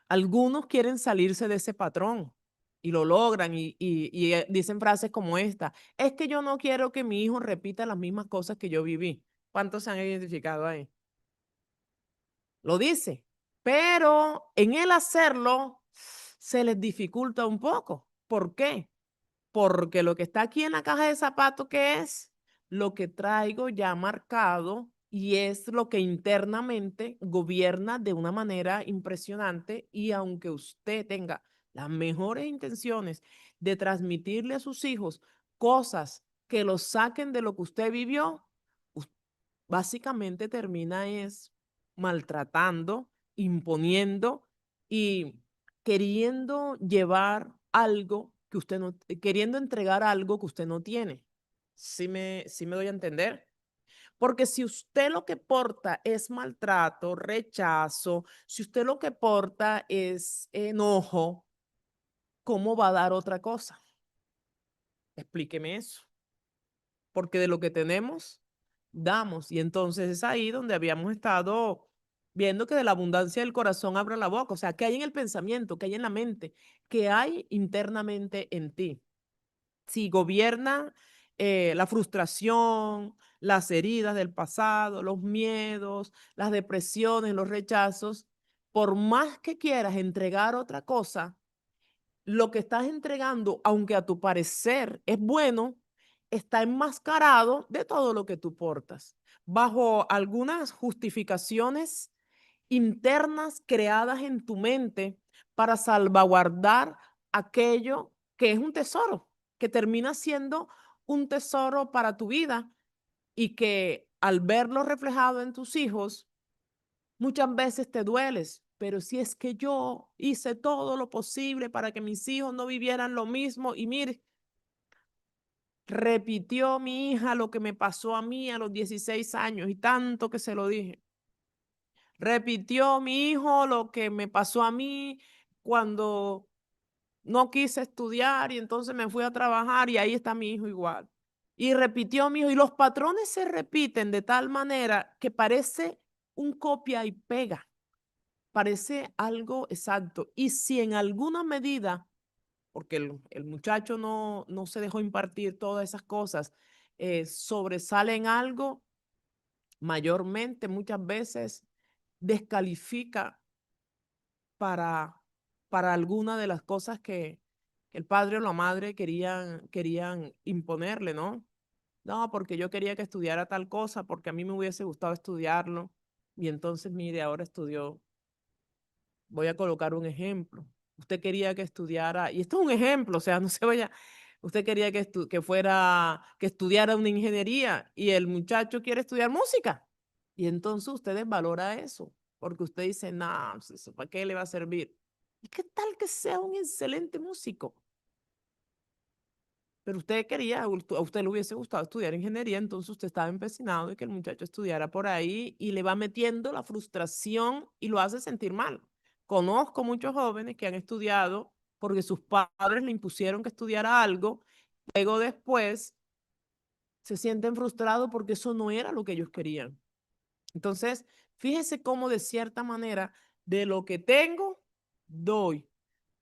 Algunos quieren salirse de ese patrón y lo logran y dicen frases como esta: es que yo no quiero que mi hijo repita las mismas cosas que yo viví. ¿Cuántos se han identificado ahí? Lo dice, pero en el hacerlo se les dificulta un poco. ¿Por qué? Porque lo que está aquí en la caja de zapatos, ¿qué es? Lo que traigo ya marcado y es lo que internamente gobierna de una manera impresionante, y aunque usted tenga las mejores intenciones de transmitirle a sus hijos cosas que los saquen de lo que usted vivió, básicamente termina es maltratando, imponiendo y queriendo llevar algo que usted no, queriendo entregar algo que usted no tiene. ¿Sí me doy a entender? Porque si usted lo que porta es maltrato, rechazo, si usted lo que porta es enojo, ¿cómo va a dar otra cosa? Explíqueme eso. Porque de lo que tenemos, damos. Y entonces es ahí donde habíamos estado viendo que de la abundancia del corazón abra la boca. O sea, ¿qué hay en el pensamiento? ¿Qué hay en la mente? ¿Qué hay internamente en ti? Si gobierna la frustración, las heridas del pasado, los miedos, las depresiones, los rechazos, por más que quieras entregar otra cosa, lo que estás entregando, aunque a tu parecer es bueno, está enmascarado de todo lo que tú portas, bajo algunas justificaciones internas creadas en tu mente para salvaguardar aquello que es un tesoro, que termina siendo un tesoro para tu vida y que al verlo reflejado en tus hijos, muchas veces te dueles, pero si es que yo hice todo lo posible para que mis hijos no vivieran lo mismo y mire, repitió mi hija lo que me pasó a mí a los 16 años y tanto que se lo dije. Repitió mi hijo lo que me pasó a mí cuando no quise estudiar y entonces me fui a trabajar y ahí está mi hijo igual. Y repitió mi hijo y los patrones se repiten de tal manera que parece un copia y pega. Parece algo exacto. Y si en alguna medida, porque el muchacho no se dejó impartir todas esas cosas, sobresale en algo, mayormente muchas veces descalifica para, para alguna de las cosas que el padre o la madre querían imponerle, ¿no? No, porque yo quería que estudiara tal cosa, porque a mí me hubiese gustado estudiarlo. Y entonces, mire, ahora estudió. Voy a colocar un ejemplo. Usted quería que estudiara, y esto es un ejemplo, o sea, no se vaya, usted quería que estudiara una ingeniería y el muchacho quiere estudiar música. Y entonces usted desvalora eso, porque usted dice, no, pues eso, ¿para qué le va a servir? ¿Y qué tal que sea un excelente músico? Pero usted quería, a usted le hubiese gustado estudiar ingeniería, entonces usted estaba empecinado de que el muchacho estudiara por ahí y le va metiendo la frustración y lo hace sentir mal. Conozco muchos jóvenes que han estudiado porque sus padres le impusieron que estudiara algo, luego después se sienten frustrados porque eso no era lo que ellos querían. Entonces, fíjese cómo de cierta manera, de lo que tengo, doy.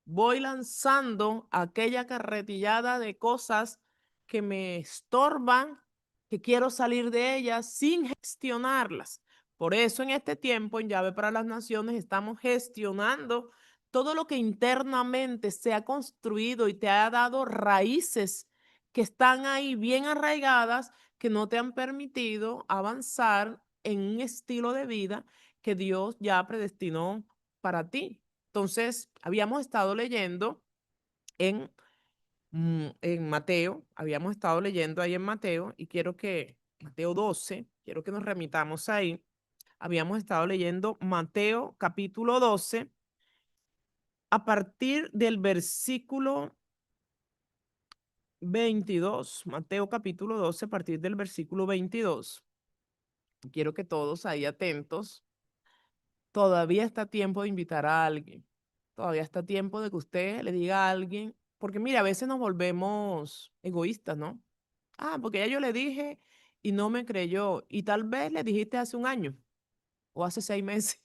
Voy lanzando aquella carretillada de cosas que me estorban, que quiero salir de ellas sin gestionarlas. Por eso en este tiempo, en Llave para las Naciones, estamos gestionando todo lo que internamente se ha construido y te ha dado raíces que están ahí bien arraigadas, que no te han permitido avanzar en un estilo de vida que Dios ya predestinó para ti. Entonces, habíamos estado leyendo en, en Mateo, habíamos estado leyendo ahí en Mateo, y Mateo 12, quiero que nos remitamos ahí. Habíamos estado leyendo Mateo capítulo 12 a partir del versículo 22. Mateo capítulo 12 a partir del versículo 22. Quiero que todos ahí atentos. Todavía está tiempo de invitar a alguien. Todavía está tiempo de que usted le diga a alguien, porque mira, a veces nos volvemos egoístas, ¿no? Ah, porque ya yo le dije y no me creyó. Y tal vez le dijiste hace un año o hace 6 meses.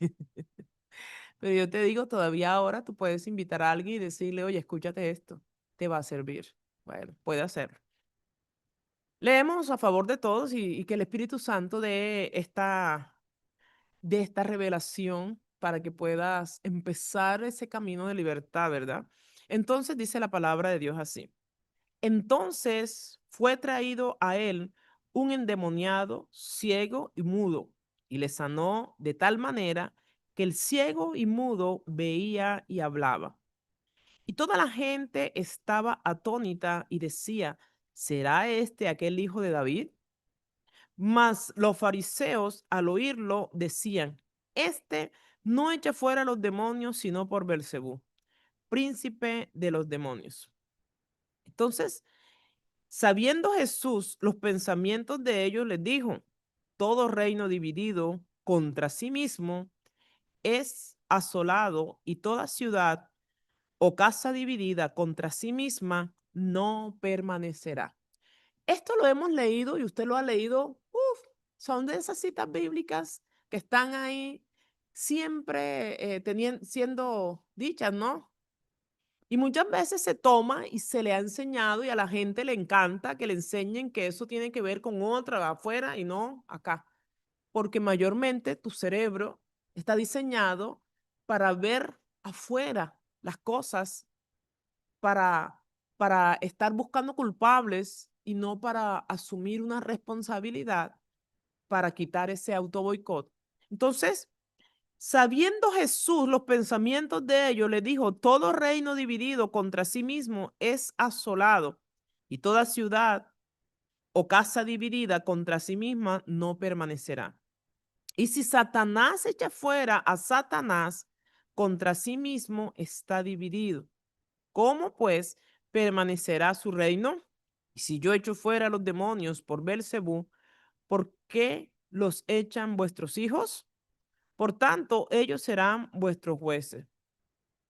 Pero yo te digo, todavía ahora tú puedes invitar a alguien y decirle, oye, escúchate esto, te va a servir. Bueno, puede hacerlo. Leemos a favor de todos y que el Espíritu Santo de esta revelación para que puedas empezar ese camino de libertad, ¿verdad? Entonces dice la palabra de Dios así. Entonces fue traído a él un endemoniado, ciego y mudo, y le sanó de tal manera que el ciego y mudo veía y hablaba. Y toda la gente estaba atónita y decía, ¿será este aquel hijo de David? Mas los fariseos al oírlo decían, este no echa fuera a los demonios sino por Belcebú, príncipe de los demonios. Entonces, sabiendo Jesús los pensamientos de ellos, les dijo, todo reino dividido contra sí mismo es asolado y toda ciudad o casa dividida contra sí misma no permanecerá. Esto lo hemos leído y usted lo ha leído, son de esas citas bíblicas que están ahí siempre siendo dichas, ¿no? Y muchas veces se toma y se le ha enseñado y a la gente le encanta que le enseñen que eso tiene que ver con otra afuera y no acá, porque mayormente tu cerebro está diseñado para ver afuera las cosas, para, para estar buscando culpables y no para asumir una responsabilidad para quitar ese auto boicot. Entonces, sabiendo Jesús los pensamientos de ellos, le dijo, todo reino dividido contra sí mismo es asolado, y toda ciudad o casa dividida contra sí misma no permanecerá. Y si Satanás echa fuera a Satanás, contra sí mismo está dividido. ¿Cómo pues permanecerá su reino? Y si yo echo fuera a los demonios por Belcebú, ¿por qué los echan vuestros hijos? Por tanto, ellos serán vuestros jueces.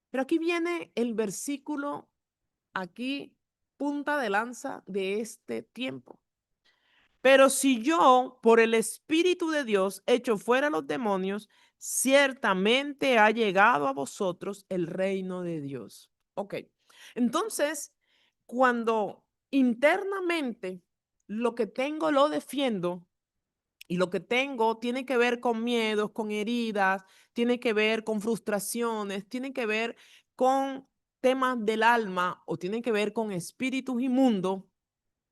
Pero aquí viene el versículo, aquí punta de lanza de este tiempo. Pero si yo, por el Espíritu de Dios, echo fuera los demonios, ciertamente ha llegado a vosotros el reino de Dios. Ok, entonces, cuando internamente lo que tengo lo defiendo, y lo que tengo tiene que ver con miedos, con heridas, tiene que ver con frustraciones, tiene que ver con temas del alma o tiene que ver con espíritus inmundos,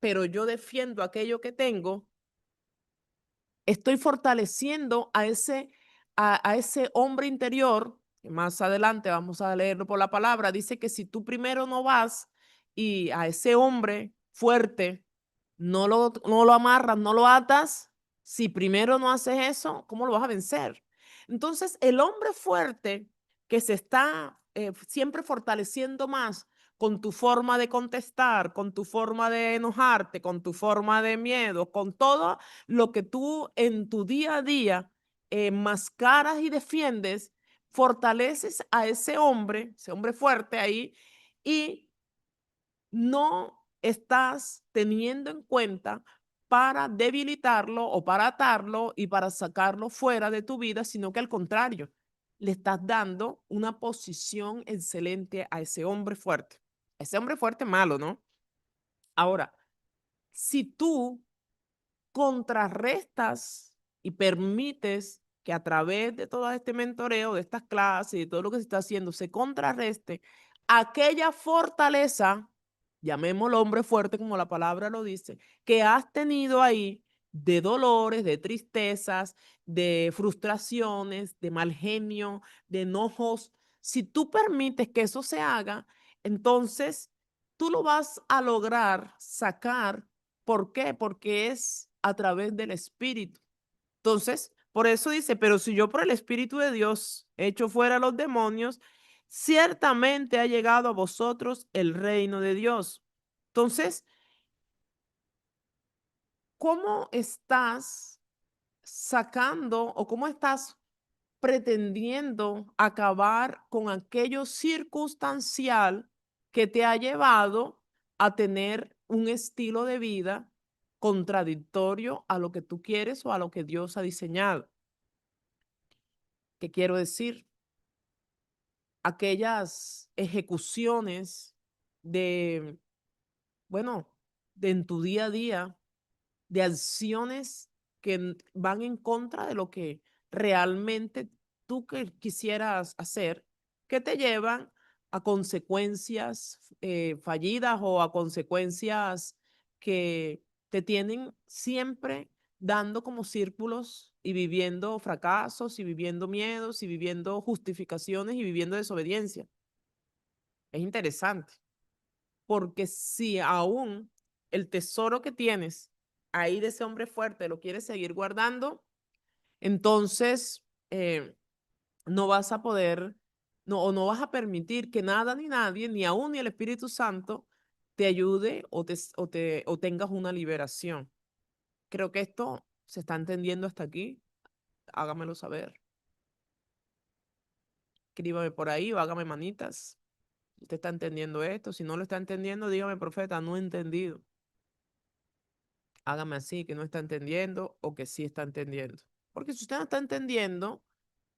pero yo defiendo aquello que tengo, estoy fortaleciendo a ese hombre interior, que más adelante vamos a leerlo por la palabra, dice que si tú primero no vas y a ese hombre fuerte no lo amarras, no lo atas, si primero no haces eso, ¿cómo lo vas a vencer? Entonces, el hombre fuerte que se está siempre fortaleciendo más con tu forma de contestar, con tu forma de enojarte, con tu forma de miedo, con todo lo que tú en tu día a día mascaras y defiendes, fortaleces a ese hombre fuerte ahí, y no estás teniendo en cuenta para debilitarlo o para atarlo y para sacarlo fuera de tu vida, sino que al contrario, le estás dando una posición excelente a ese hombre fuerte. Ese hombre fuerte malo, ¿no? Ahora, si tú contrarrestas y permites que a través de todo este mentoreo, de estas clases y de todo lo que se está haciendo, se contrarreste aquella fortaleza, llamémoslo hombre fuerte como la palabra lo dice, que has tenido ahí de dolores, de tristezas, de frustraciones, de mal genio, de enojos. Si tú permites que eso se haga, entonces tú lo vas a lograr sacar. ¿Por qué? Porque es a través del Espíritu. Entonces, por eso dice, pero si yo por el Espíritu de Dios echo fuera a los demonios, ciertamente ha llegado a vosotros el reino de Dios. Entonces, ¿cómo estás sacando o cómo estás pretendiendo acabar con aquello circunstancial que te ha llevado a tener un estilo de vida contradictorio a lo que tú quieres o a lo que Dios ha diseñado? ¿Qué quiero decir? aquellas ejecuciones de, bueno, de en tu día a día, de acciones que van en contra de lo que realmente tú que quisieras hacer, que te llevan a consecuencias fallidas o a consecuencias que te tienen siempre dando como círculos y viviendo fracasos y viviendo miedos y viviendo justificaciones y viviendo desobediencia. Es interesante, porque si aún el tesoro que tienes ahí de ese hombre fuerte lo quieres seguir guardando, entonces no vas a poder, no, o no vas a permitir que nada ni nadie, ni aún ni el Espíritu Santo, te ayude o tengas una liberación. Creo que esto se está entendiendo hasta aquí. Hágamelo saber. Escríbame por ahí o hágame manitas. ¿Usted está entendiendo esto? Si no lo está entendiendo, dígame, profeta, no he entendido. Hágame así, que no está entendiendo o que sí está entendiendo. Porque si usted no está entendiendo,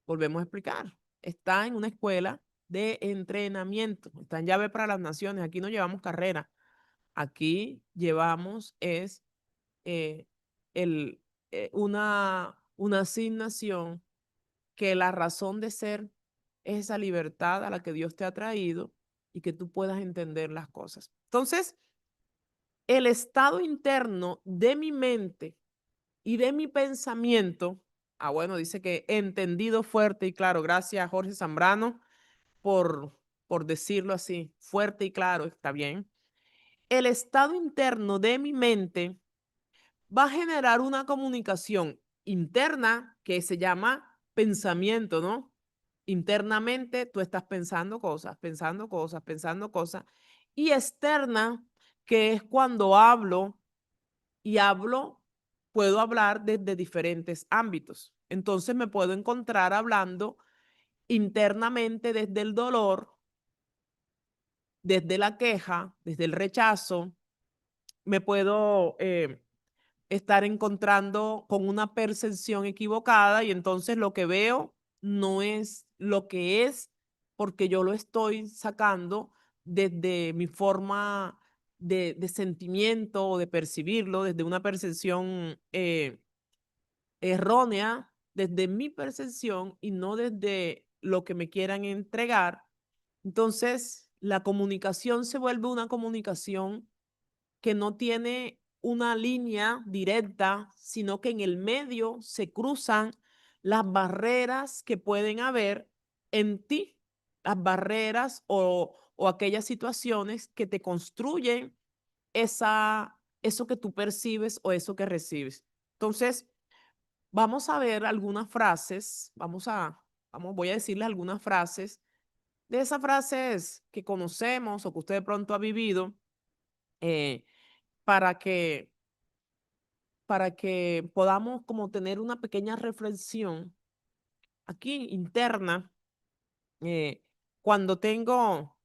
volvemos a explicar. Está en una escuela de entrenamiento. Está en llave para las naciones. Aquí no llevamos carrera. Aquí llevamos es eh, el, una asignación que la razón de ser es esa libertad a la que Dios te ha traído y que tú puedas entender las cosas. Entonces, el estado interno de mi mente y de mi pensamiento, bueno, dice que entendido fuerte y claro, gracias Jorge Zambrano por decirlo así, fuerte y claro, está bien. El estado interno de mi mente va a generar una comunicación interna que se llama pensamiento, ¿no? Internamente tú estás pensando cosas, pensando cosas, pensando cosas. Y externa, que es cuando hablo y hablo, puedo hablar desde diferentes ámbitos. Entonces me puedo encontrar hablando internamente desde el dolor, desde la queja, desde el rechazo. Me puedo estar encontrando con una percepción equivocada y entonces lo que veo no es lo que es porque yo lo estoy sacando desde mi forma de sentimiento o de percibirlo, desde una percepción errónea, desde mi percepción y no desde lo que me quieran entregar. Entonces, la comunicación se vuelve una comunicación que no tiene una línea directa, sino que en el medio se cruzan las barreras que pueden haber en ti, las barreras o aquellas situaciones que te construyen eso que tú percibes o eso que recibes. Entonces, vamos a ver algunas frases, voy a decirles algunas frases de esas frases que conocemos o que usted de pronto ha vivido, eh, para que, para que podamos como tener una pequeña reflexión aquí interna eh, cuando tengo,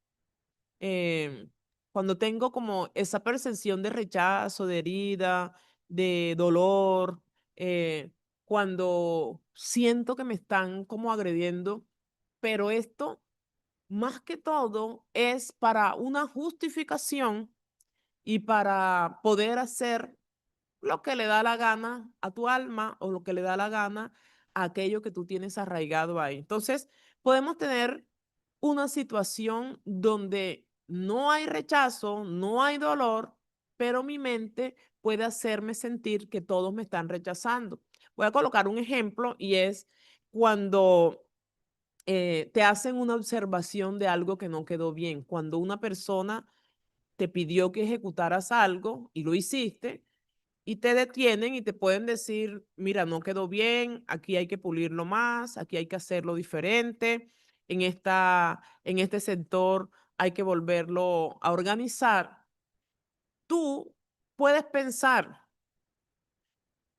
cuando tengo como esa percepción de rechazo, de herida, de dolor, cuando siento que me están como agrediendo, pero esto más que todo es para una justificación y para poder hacer lo que le da la gana a tu alma o lo que le da la gana a aquello que tú tienes arraigado ahí. Entonces, podemos tener una situación donde no hay rechazo, no hay dolor, pero mi mente puede hacerme sentir que todos me están rechazando. Voy a colocar un ejemplo y es cuando te hacen una observación de algo que no quedó bien, cuando una persona te pidió que ejecutaras algo y lo hiciste, y te detienen y te pueden decir, mira, no quedó bien, aquí hay que pulirlo más, aquí hay que hacerlo diferente, en este sector hay que volverlo a organizar. Tú puedes pensar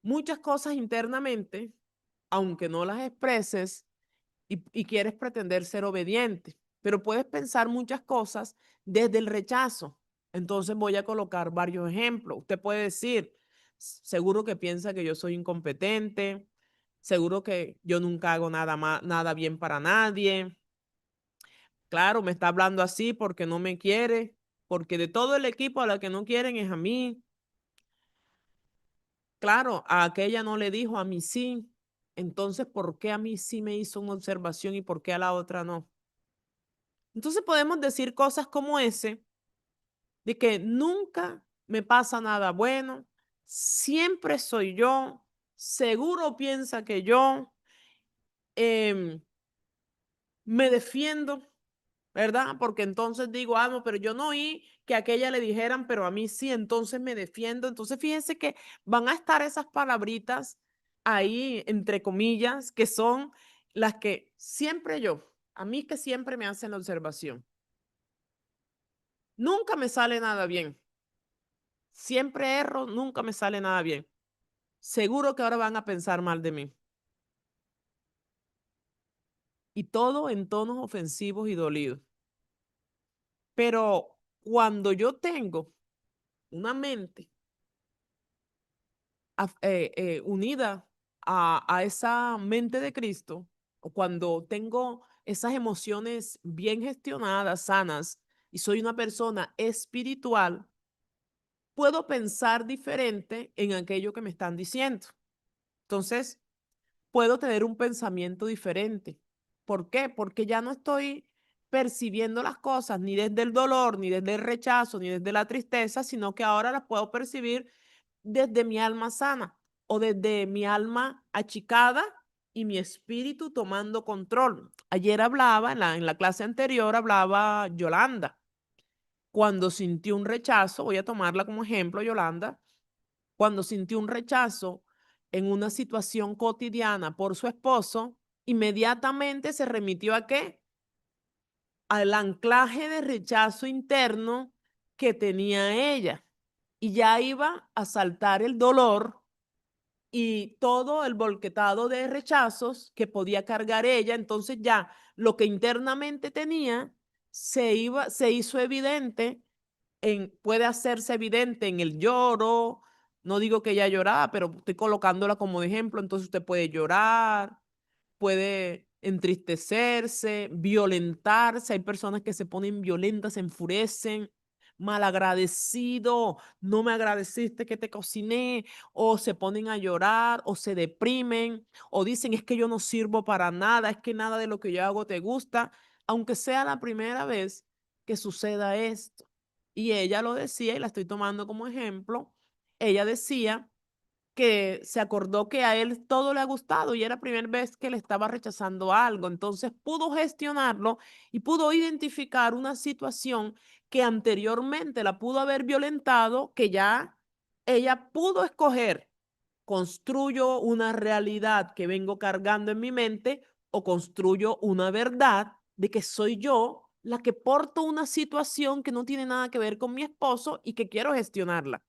muchas cosas internamente, aunque no las expreses, y quieres pretender ser obediente, pero puedes pensar muchas cosas desde el rechazo. Entonces voy a colocar varios ejemplos. Usted puede decir, seguro que piensa que yo soy incompetente, seguro que yo nunca hago nada bien para nadie, Claro, me está hablando así porque no me quiere, porque de todo el equipo a la que no quieren es a mí. Claro, a aquella no le dijo, a mí sí. Entonces, ¿por qué a mí sí me hizo una observación y por qué a la otra no? Entonces podemos decir cosas como ese, de que nunca me pasa nada bueno, siempre soy yo, seguro piensa que yo em, me defiendo, ¿verdad? Porque entonces digo, ah, no, pero yo no oí que a aquella le dijeran, pero a mí sí, entonces me defiendo. Entonces fíjense que van a estar esas palabritas ahí, entre comillas, que son las que siempre yo, a mí que siempre me hacen la observación. Nunca me sale nada bien. Siempre erro, nunca me sale nada bien. Seguro que ahora van a pensar mal de mí. Y todo en tonos ofensivos y dolidos. Pero cuando yo tengo una mente unida a esa mente de Cristo, o cuando tengo esas emociones bien gestionadas, sanas, y soy una persona espiritual, puedo pensar diferente en aquello que me están diciendo. Entonces, puedo tener un pensamiento diferente. ¿Por qué? Porque ya no estoy percibiendo las cosas ni desde el dolor, ni desde el rechazo, ni desde la tristeza, sino que ahora las puedo percibir desde mi alma sana o desde mi alma achicada y mi espíritu tomando control. Ayer hablaba, en la clase anterior hablaba Yolanda. Cuando sintió un rechazo, voy a tomarla como ejemplo, Yolanda, cuando sintió un rechazo en una situación cotidiana por su esposo, inmediatamente se remitió a qué? Al anclaje de rechazo interno que tenía ella. Y ya iba a saltar el dolor y todo el volquetado de rechazos que podía cargar ella. Entonces ya lo que internamente tenía se hizo evidente puede hacerse evidente en el lloro. No digo que ella lloraba, pero estoy colocándola como de ejemplo. Entonces usted puede llorar, puede entristecerse, violentarse. Hay personas que se ponen violentas, se enfurecen, malagradecido, no me agradeciste que te cociné, o se ponen a llorar, o se deprimen, o dicen es que yo no sirvo para nada, es que nada de lo que yo hago te gusta, aunque sea la primera vez que suceda esto. Y ella lo decía, y la estoy tomando como ejemplo, ella decía que se acordó que a él todo le ha gustado y era la primera vez que le estaba rechazando algo. Entonces pudo gestionarlo y pudo identificar una situación que anteriormente la pudo haber violentado, que ya ella pudo escoger, construyo una realidad que vengo cargando en mi mente o construyo una verdad de que soy yo la que porto una situación que no tiene nada que ver con mi esposo y que quiero gestionarla.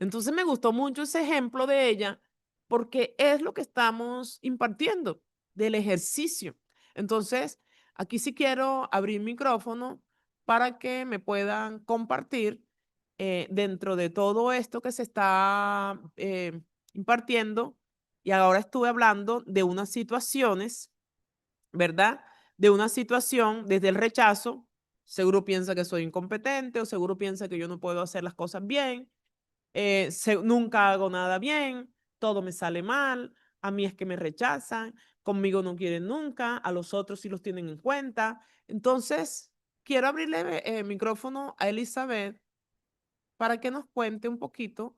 Entonces me gustó mucho ese ejemplo de ella porque es lo que estamos impartiendo del ejercicio. Entonces, aquí sí quiero abrir micrófono para que me puedan compartir dentro de todo esto que se está impartiendo. Y ahora estuve hablando de unas situaciones, ¿verdad? De una situación desde el rechazo. Seguro piensa que soy incompetente o seguro piensa que yo no puedo hacer las cosas bien, nunca hago nada bien, todo me sale mal, a mí es que me rechazan, conmigo no quieren nunca, a los otros sí los tienen en cuenta. Entonces, quiero abrirle micrófono a Elizabeth para que nos cuente un poquito.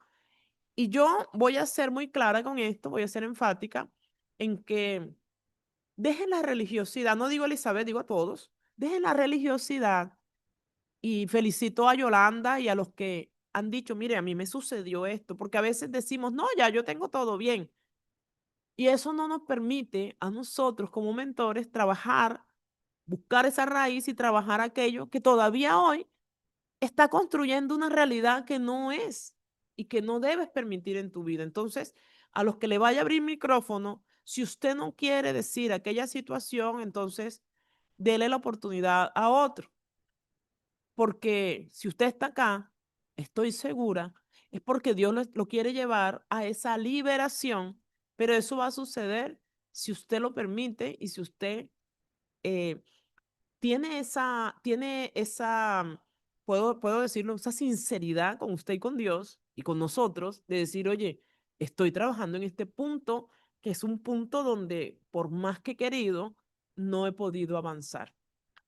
Y yo voy a ser muy clara con esto, voy a ser enfática en que dejen la religiosidad, no digo a Elizabeth, digo a todos, dejen la religiosidad y felicito a Yolanda y a los que han dicho, mire, a mí me sucedió esto, porque a veces decimos, no, ya yo tengo todo bien. Y eso no nos permite a nosotros como mentores trabajar, buscar esa raíz y trabajar aquello que todavía hoy está construyendo una realidad que no es y que no debes permitir en tu vida. Entonces, a los que le vaya a abrir micrófono, si usted no quiere decir aquella situación, entonces dele la oportunidad a otro. Porque si usted está acá, estoy segura, es porque Dios lo quiere llevar a esa liberación, pero eso va a suceder si usted lo permite y si usted eh, tiene esa, puedo decirlo, esa sinceridad con usted y con Dios y con nosotros de decir, oye, estoy trabajando en este punto, que es un punto donde por más que he querido, no he podido avanzar.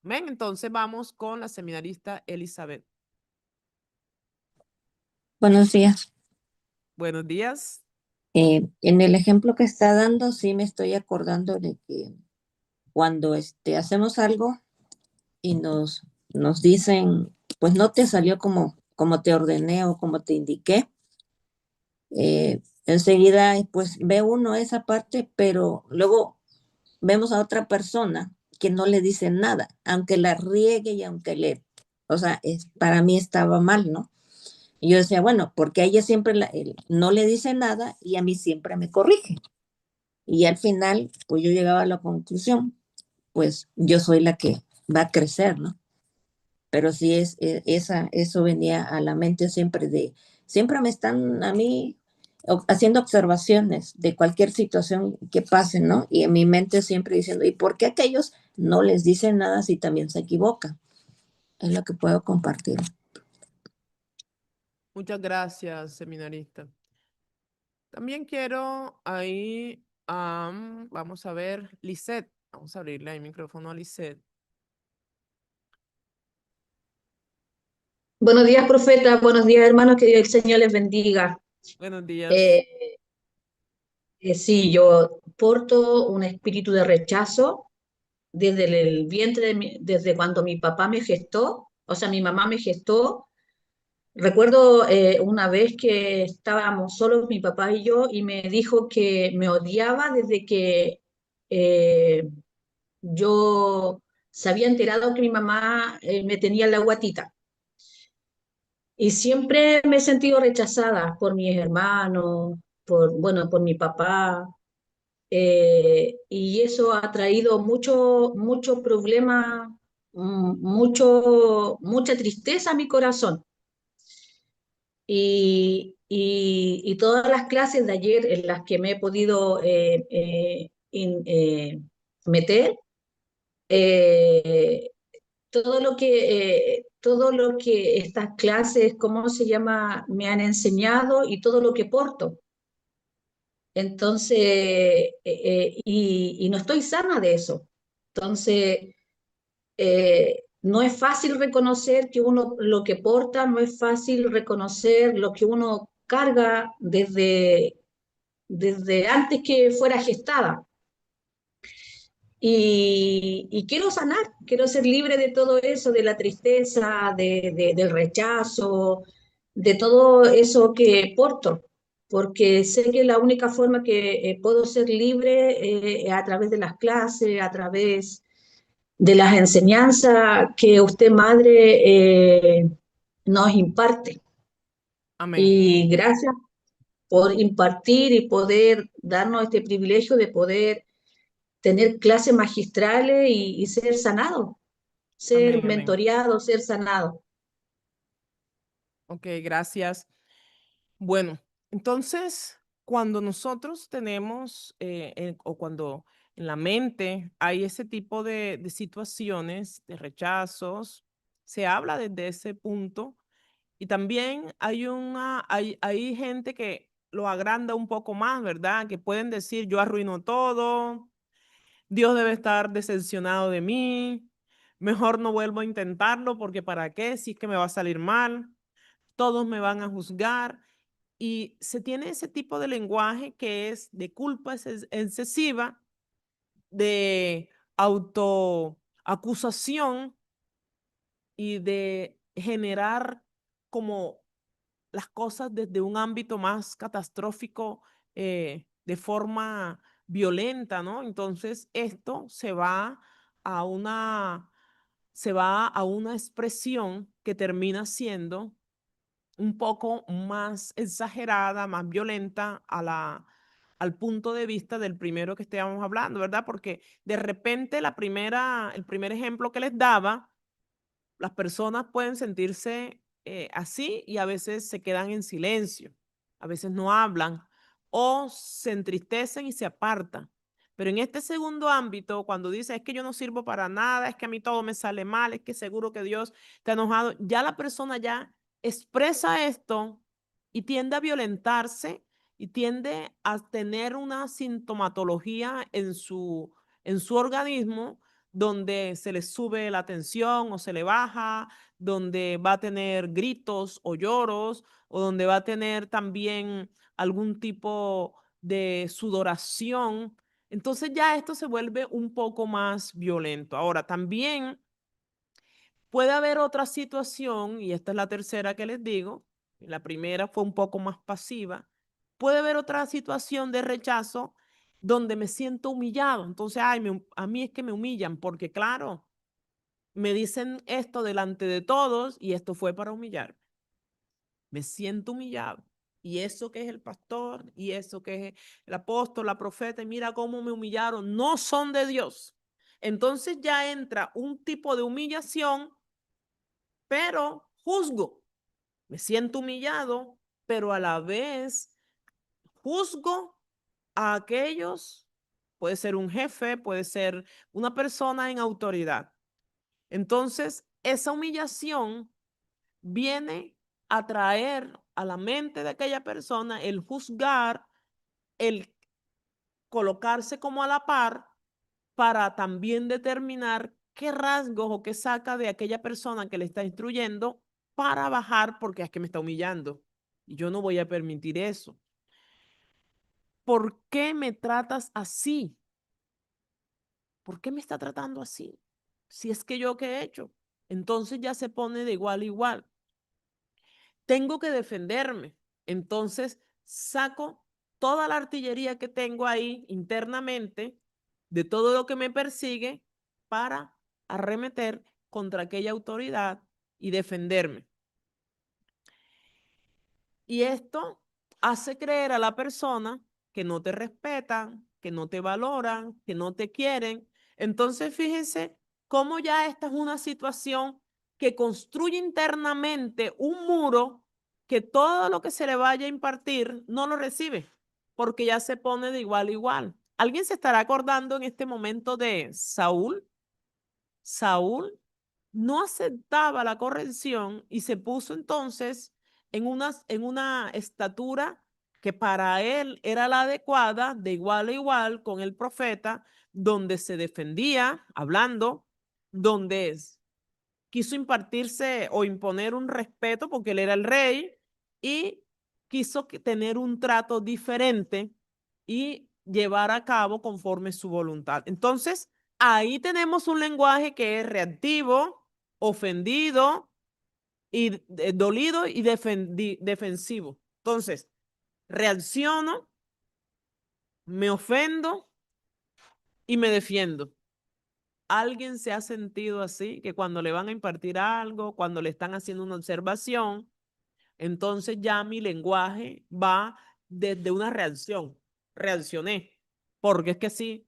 Ven, entonces vamos con la seminarista Elizabeth. Buenos días. Buenos días. En el ejemplo que está dando, sí me estoy acordando de que cuando hacemos algo y nos dicen, pues no te salió como te ordené o como te indiqué, enseguida pues ve uno esa parte, pero luego vemos a otra persona que no le dice nada, aunque la riegue y aunque o sea, para mí estaba mal, ¿no? Y yo decía, bueno, porque a ella siempre no le dice nada y a mí siempre me corrige. Y al final, pues yo llegaba a la conclusión, pues yo soy la que va a crecer, ¿no? Pero sí eso venía a la mente siempre me están a mí haciendo observaciones de cualquier situación que pase, ¿no? Y en mi mente siempre diciendo, ¿y por qué aquellos no les dicen nada si también se equivocan? Es lo que puedo compartir. Muchas gracias, seminarista. También quiero ahí, vamos a ver, Lisette. Vamos a abrirle el micrófono a Lisette. Buenos días, profeta. Buenos días, hermanos. Que Dios el Señor les bendiga. Buenos días. Eh, sí, yo porto un espíritu de rechazo desde el vientre, desde cuando mi papá me gestó, o sea, mi mamá me gestó. Recuerdo una vez que estábamos solos, mi papá y yo, y me dijo que me odiaba desde que eh, yo se había enterado que mi mamá me tenía en la guatita. Y siempre me he sentido rechazada por mis hermanos, bueno, por mi papá, y eso ha traído mucho problema, mucha tristeza a mi corazón. Y todas las clases de ayer en las que me he podido meter, eh, todo lo que estas clases, ¿cómo se llama?, me han enseñado y todo lo que porto. Entonces, y no estoy sana de eso. Entonces, no es fácil reconocer que uno lo que porta, no es fácil reconocer lo que uno carga desde antes que fuera gestada. Y quiero sanar, quiero ser libre de todo eso, de la tristeza, del rechazo, de todo eso que porto, porque sé que la única forma que puedo ser libre es a través de las clases, a través de las enseñanzas que usted, madre, nos imparte. Amén. Y gracias por impartir y poder darnos este privilegio de poder tener clases magistrales y ser sanado, ser Amén, amén. mentoreado, ser sanado. Ok, gracias. Bueno, entonces, cuando nosotros tenemos, o cuando en la mente hay ese tipo de situaciones, de rechazos, se habla desde ese punto. Y también hay gente que lo agranda un poco más, ¿verdad? Que pueden decir, yo arruino todo, Dios debe estar decepcionado de mí, mejor no vuelvo a intentarlo porque ¿para qué? Si es que me va a salir mal, todos me van a juzgar. Y se tiene ese tipo de lenguaje que es de culpa excesiva, de autoacusación y de generar como las cosas desde un ámbito más catastrófico, de forma violenta, ¿no? Entonces, esto a una, se va a una expresión que termina siendo un poco más exagerada, más violenta al punto de vista del primero que estábamos hablando, ¿verdad? Porque de repente el primer ejemplo que les daba, las personas pueden sentirse así y a veces se quedan en silencio, a veces no hablan o se entristecen y se apartan. Pero en este segundo ámbito, cuando dice es que yo no sirvo para nada, es que a mí todo me sale mal, es que seguro que Dios está enojado, ya la persona ya expresa esto y tiende a violentarse y tiende a tener una sintomatología en su organismo donde se le sube la tensión o se le baja, donde va a tener gritos o lloros, o donde va a tener también algún tipo de sudoración. Entonces ya esto se vuelve un poco más violento. Ahora, también puede haber otra situación, y esta es la tercera que les digo, la primera fue un poco más pasiva, puede haber otra situación de rechazo donde me siento humillado. Entonces, ay, a mí es que me humillan, porque claro, me dicen esto delante de todos y esto fue para humillar. Me siento humillado. Y eso que es el pastor, y eso que es el apóstol, la profeta, y mira cómo me humillaron, no son de Dios. Entonces ya entra un tipo de humillación, pero juzgo. Me siento humillado, pero a la vez juzgo a aquellos, puede ser un jefe, puede ser una persona en autoridad. Entonces, esa humillación viene a traer a la mente de aquella persona el juzgar, el colocarse como a la par para también determinar qué rasgos o qué saca de aquella persona que le está instruyendo para bajar porque es que me está humillando. Y yo no voy a permitir eso. ¿Por qué me tratas así? ¿Por qué me está tratando así? Si es que yo qué he hecho. Entonces ya se pone de igual a igual. Tengo que defenderme. Entonces saco toda la artillería que tengo ahí internamente de todo lo que me persigue para arremeter contra aquella autoridad y defenderme. Y esto hace creer a la persona que no te respetan, que no te valoran, que no te quieren. Entonces, fíjense cómo ya esta es una situación que construye internamente un muro que todo lo que se le vaya a impartir no lo recibe, porque ya se pone de igual a igual. ¿Alguien se estará acordando en este momento de Saúl? Saúl no aceptaba la corrección y se puso entonces en una estatura que para él era la adecuada, de igual a igual con el profeta, donde se defendía hablando, donde quiso impartirse o imponer un respeto porque él era el rey y quiso tener un trato diferente y llevar a cabo conforme su voluntad. Entonces, ahí tenemos un lenguaje que es reactivo, ofendido y dolido y defensivo. Entonces, reacciono, me ofendo y me defiendo. ¿Alguien se ha sentido así? Que cuando le van a impartir algo, cuando le están haciendo una observación, entonces ya mi lenguaje va desde una reacción. Reaccioné, porque es que sí.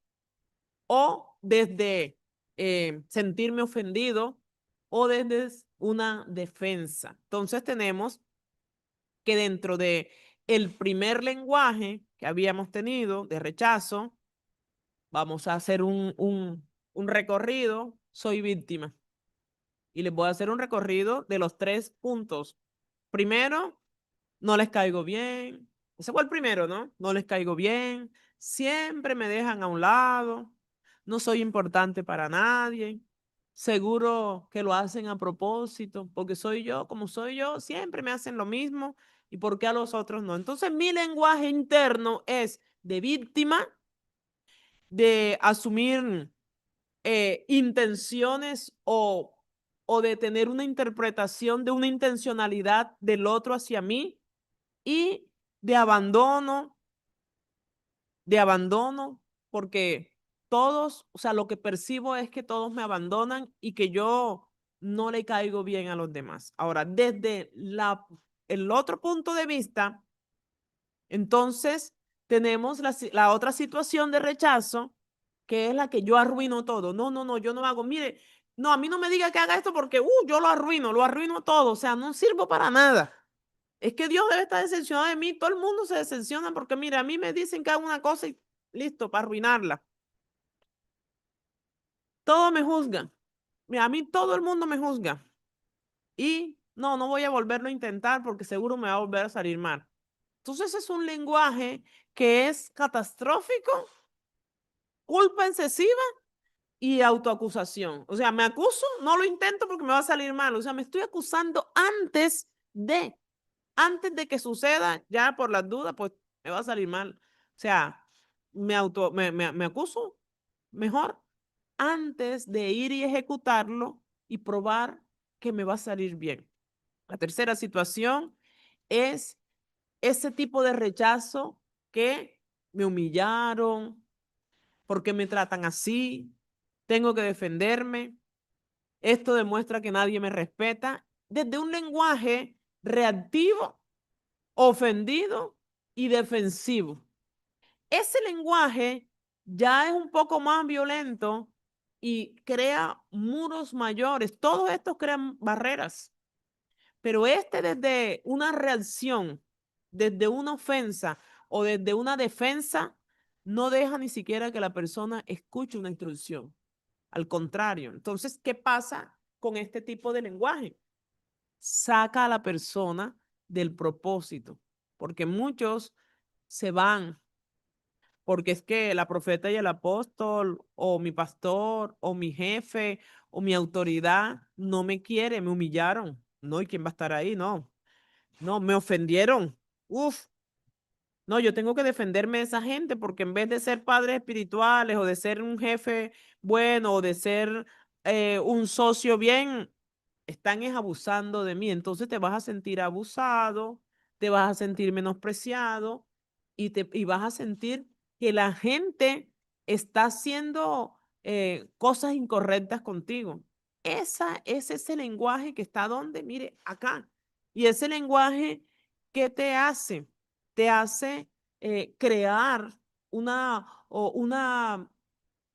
O desde sentirme ofendido o desde una defensa. Entonces tenemos que dentro de el primer lenguaje que habíamos tenido de rechazo, vamos a hacer un recorrido. Soy víctima. Y les voy a hacer un recorrido de los 3 puntos. Primero, no les caigo bien. Ese fue el primero, ¿no? No les caigo bien. Siempre me dejan a un lado. No soy importante para nadie. Seguro que lo hacen a propósito, porque soy yo, como soy yo, siempre me hacen lo mismo. ¿Y por qué a los otros no? Entonces, mi lenguaje interno es de víctima, de asumir intenciones o de tener una interpretación de una intencionalidad del otro hacia mí y de abandono, porque todos, o sea, lo que percibo es que todos me abandonan y que yo no le caigo bien a los demás. Ahora, desde el otro punto de vista, entonces tenemos la otra situación de rechazo, que es la que yo arruino todo. No, no, no, yo no hago, mire, no, a mí no me diga que haga esto porque, yo lo arruino todo, o sea, no sirvo para nada. Es que Dios debe estar decepcionado de mí, todo el mundo se decepciona porque, mire, a mí me dicen que haga una cosa y listo, para arruinarla. todo me juzga. Mira, a mí todo el mundo me juzga. Y no voy a volverlo a intentar porque seguro me va a volver a salir mal. Entonces es un lenguaje que es catastrófico, culpa excesiva y autoacusación. O sea, me acuso, no lo intento porque me va a salir mal. O sea, me estoy acusando antes de que suceda, ya por las dudas, pues me va a salir mal. O sea, me acuso mejor antes de ir y ejecutarlo y probar que me va a salir bien. La tercera situación es ese tipo de rechazo que me humillaron, porque me tratan así, tengo que defenderme. Esto demuestra que nadie me respeta. Desde un lenguaje reactivo, ofendido y defensivo. Ese lenguaje ya es un poco más violento y crea muros mayores. Todos estos crean barreras. Pero desde una reacción, desde una ofensa o desde una defensa, no deja ni siquiera que la persona escuche una instrucción. Al contrario. Entonces, ¿qué pasa con este tipo de lenguaje? Saca a la persona del propósito, porque muchos se van, porque es que la profeta y el apóstol, o mi pastor, o mi jefe, o mi autoridad no me quiere, me humillaron. No, ¿y quién va a estar ahí? No, me ofendieron. Uf, no, yo tengo que defenderme de esa gente porque en vez de ser padres espirituales o de ser un jefe bueno o de ser un socio bien, están abusando de mí. Entonces te vas a sentir abusado, te vas a sentir menospreciado y vas a sentir que la gente está haciendo cosas incorrectas contigo. Es ese lenguaje que está donde, mire, acá. Y ese lenguaje, ¿qué te hace? Te hace crear una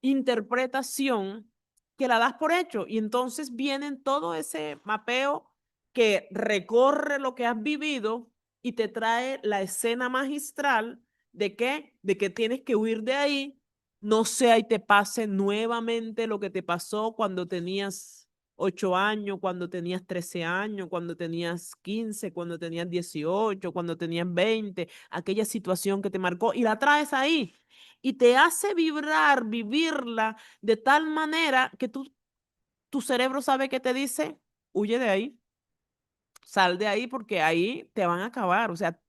interpretación que la das por hecho y entonces vienen todo ese mapeo que recorre lo que has vivido y te trae la escena magistral de que tienes que huir de ahí, no sea y te pase nuevamente lo que te pasó cuando tenías 8 años, cuando tenías 13 años, cuando tenías 15, cuando tenías 18, cuando tenías 20, aquella situación que te marcó y la traes ahí y te hace vibrar, vivirla de tal manera que tu cerebro sabe que te dice, huye de ahí, sal de ahí porque ahí te van a acabar. O sea,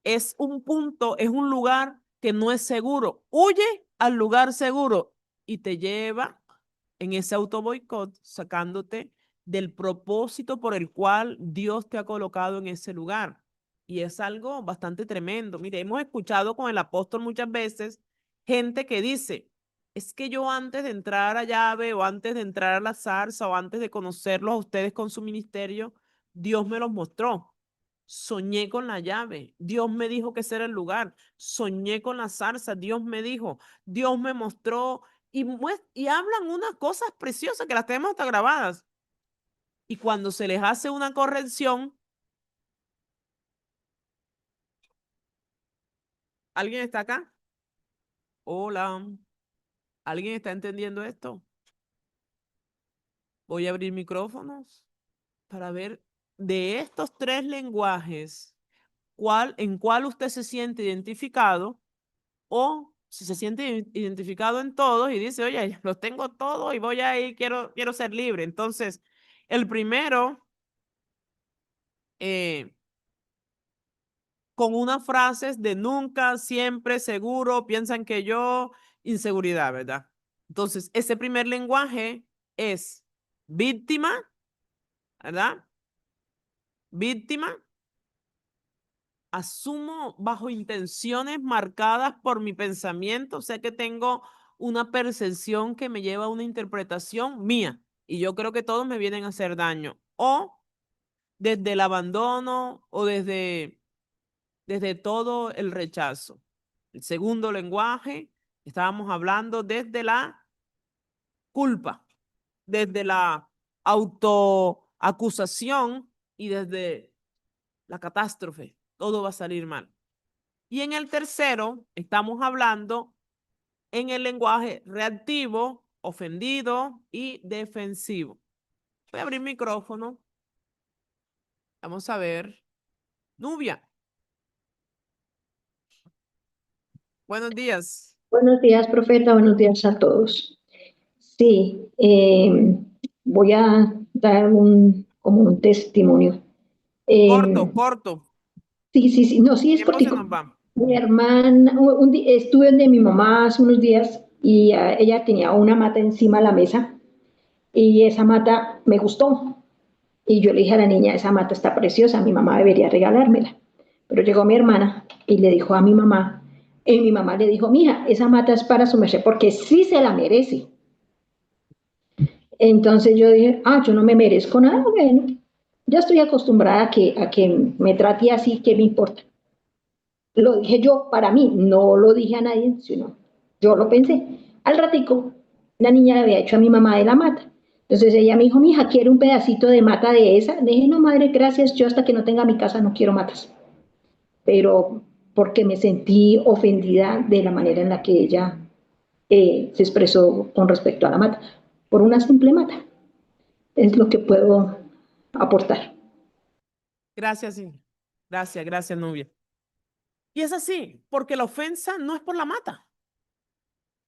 es un punto, es un lugar que no es seguro. Huye al lugar seguro y te lleva en ese auto boicot sacándote del propósito por el cual Dios te ha colocado en ese lugar. Y es algo bastante tremendo. Mire, hemos escuchado con el apóstol muchas veces gente que dice, es que yo antes de entrar a llave o antes de entrar a la zarza o antes de conocerlos a ustedes con su ministerio, Dios me los mostró. Soñé con la llave, Dios me dijo que ese era el lugar. Soñé con la zarza, Dios me dijo, Dios me mostró y hablan unas cosas preciosas que las tenemos hasta grabadas. Y cuando se les hace una corrección, ¿alguien está acá? Hola, ¿alguien está entendiendo esto? Voy a abrir micrófonos para ver de estos tres lenguajes, en cuál usted se siente identificado o si se siente identificado en todos y dice, oye, los tengo todos y voy a ir, quiero ser libre. Entonces, el primero, con unas frases de nunca, siempre, seguro, piensan que yo, inseguridad, ¿verdad? Entonces, ese primer lenguaje es víctima, ¿verdad? Víctima, asumo bajo intenciones marcadas por mi pensamiento, o sea que tengo una percepción que me lleva a una interpretación mía y yo creo que todos me vienen a hacer daño. O desde el abandono o desde todo el rechazo. El segundo lenguaje, estábamos hablando desde la culpa, desde la autoacusación y desde la catástrofe. Todo va a salir mal. Y en el tercero, estamos hablando en el lenguaje reactivo ofendido y defensivo. Voy a abrir micrófono. Vamos a ver. Nubia. Buenos días. Buenos días, profeta. Buenos días a todos. Sí, voy a dar como un testimonio. Corto, Eh, corto. sí, no, sí es Tiempo se cortico. nos va. Mi hermana, estuve donde mi mamá hace unos días y ella tenía una mata encima de la mesa y esa mata me gustó. Y yo le dije a la niña, esa mata está preciosa, mi mamá debería regalármela. Pero llegó mi hermana y le dijo a mi mamá, y mi mamá le dijo, mija, esa mata es para su merced porque sí se la merece. Entonces yo dije, yo no me merezco nada, bueno, ya estoy acostumbrada a que me trate así, ¿qué me importa? Lo dije yo para mí, no lo dije a nadie, sino yo lo pensé. Al ratico, la niña le había hecho a mi mamá de la mata. Entonces ella me dijo, mija, ¿quiere un pedacito de mata de esa? Le dije, no, madre, gracias, yo hasta que no tenga mi casa no quiero matas. Pero porque me sentí ofendida de la manera en la que ella se expresó con respecto a la mata, por una simple mata. Es lo que puedo aportar. Gracias, sí. Gracias, Nubia. Y es así, porque la ofensa no es por la mata.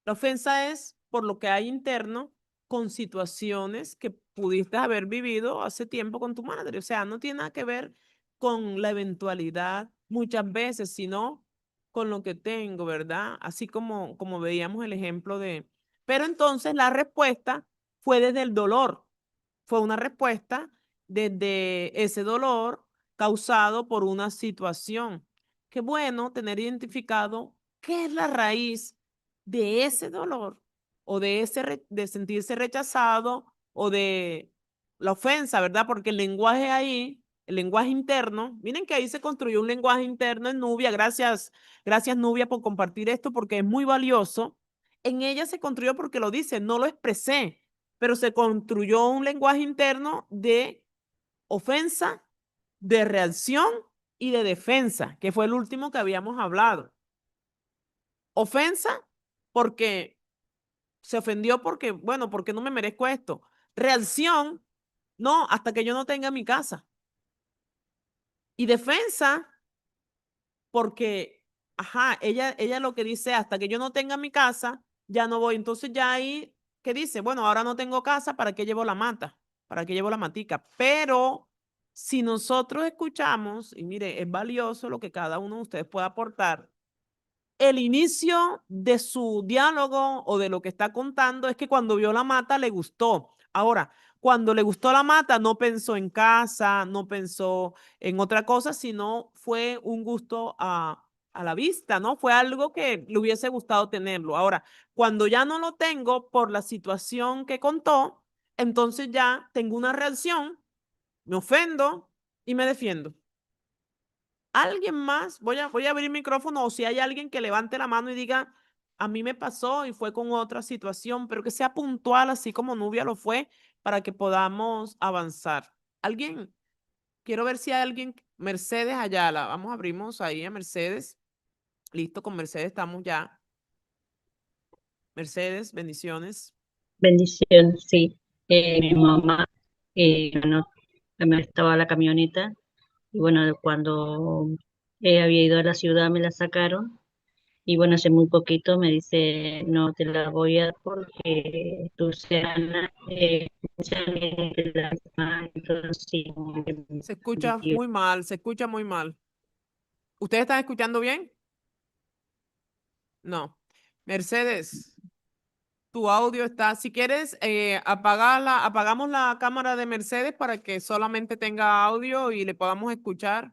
La ofensa es por lo que hay interno con situaciones que pudiste haber vivido hace tiempo con tu madre. O sea, no tiene nada que ver con la eventualidad muchas veces, sino con lo que tengo, ¿verdad? Así como veíamos el ejemplo de... Pero entonces la respuesta fue desde el dolor. Fue una respuesta desde ese dolor causado por una situación. Qué bueno tener identificado qué es la raíz de ese dolor o de sentirse rechazado o de la ofensa, ¿verdad? Porque el lenguaje ahí, el lenguaje interno, miren que ahí se construyó un lenguaje interno en Nubia. Gracias Nubia por compartir esto porque es muy valioso. En ella se construyó porque lo dice, no lo expresé, pero se construyó un lenguaje interno de ofensa, de reacción y de defensa, que fue el último que habíamos hablado. Ofensa porque se ofendió porque, bueno, porque no me merezco esto. Reacción, no, hasta que yo no tenga mi casa. Y defensa porque, ella lo que dice, hasta que yo no tenga mi casa, ya no voy. Entonces ya ahí, ¿qué dice? Bueno, ahora no tengo casa, ¿para qué llevo la mata? ¿Para qué llevo la matica? Pero si nosotros escuchamos, y mire, es valioso lo que cada uno de ustedes pueda aportar, el inicio de su diálogo o de lo que está contando es que cuando vio la mata le gustó. Ahora, cuando le gustó la mata, no pensó en casa, no pensó en otra cosa, sino fue un gusto a la vista, ¿no? Fue algo que le hubiese gustado tenerlo. Ahora, cuando ya no lo tengo por la situación que contó, entonces ya tengo una reacción, me ofendo y me defiendo. ¿Alguien más? Voy a abrir micrófono o si hay alguien que levante la mano y diga, a mí me pasó y fue con otra situación, pero que sea puntual, así como Nubia lo fue, para que podamos avanzar. ¿Alguien? Quiero ver si hay alguien. Mercedes Ayala. Vamos, abrimos ahí a Mercedes. Listo, con Mercedes estamos ya. Mercedes, bendiciones. Bendición, sí. Mi mamá, bueno, me estaba la camioneta y bueno, cuando había ido a la ciudad me la sacaron y bueno, hace muy poquito me dice, no te la voy a dar porque tú sana, te la entonces, sí, como que Se escucha me muy mal, se escucha muy mal. ¿Ustedes están escuchando bien? No. Mercedes. Tu audio está, si quieres, apagamos la cámara de Mercedes para que solamente tenga audio y le podamos escuchar.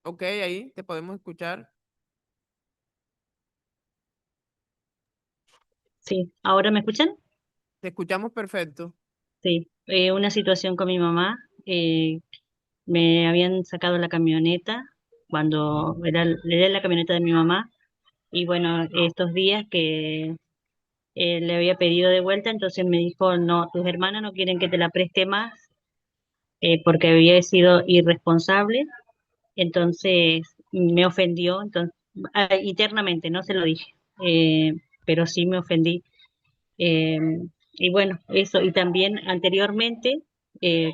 Ok, ahí te podemos escuchar. sí, ¿ahora me escuchan? Te escuchamos perfecto. Sí, una situación con mi mamá. Me habían sacado la camioneta cuando era la camioneta de mi mamá y bueno, estos días que le había pedido de vuelta, entonces me dijo, no, tus hermanas no quieren que te la preste más porque había sido irresponsable entonces me ofendió, entonces, internamente, no se lo dije, pero sí me ofendí. Eh, y bueno, eso, y también anteriormente,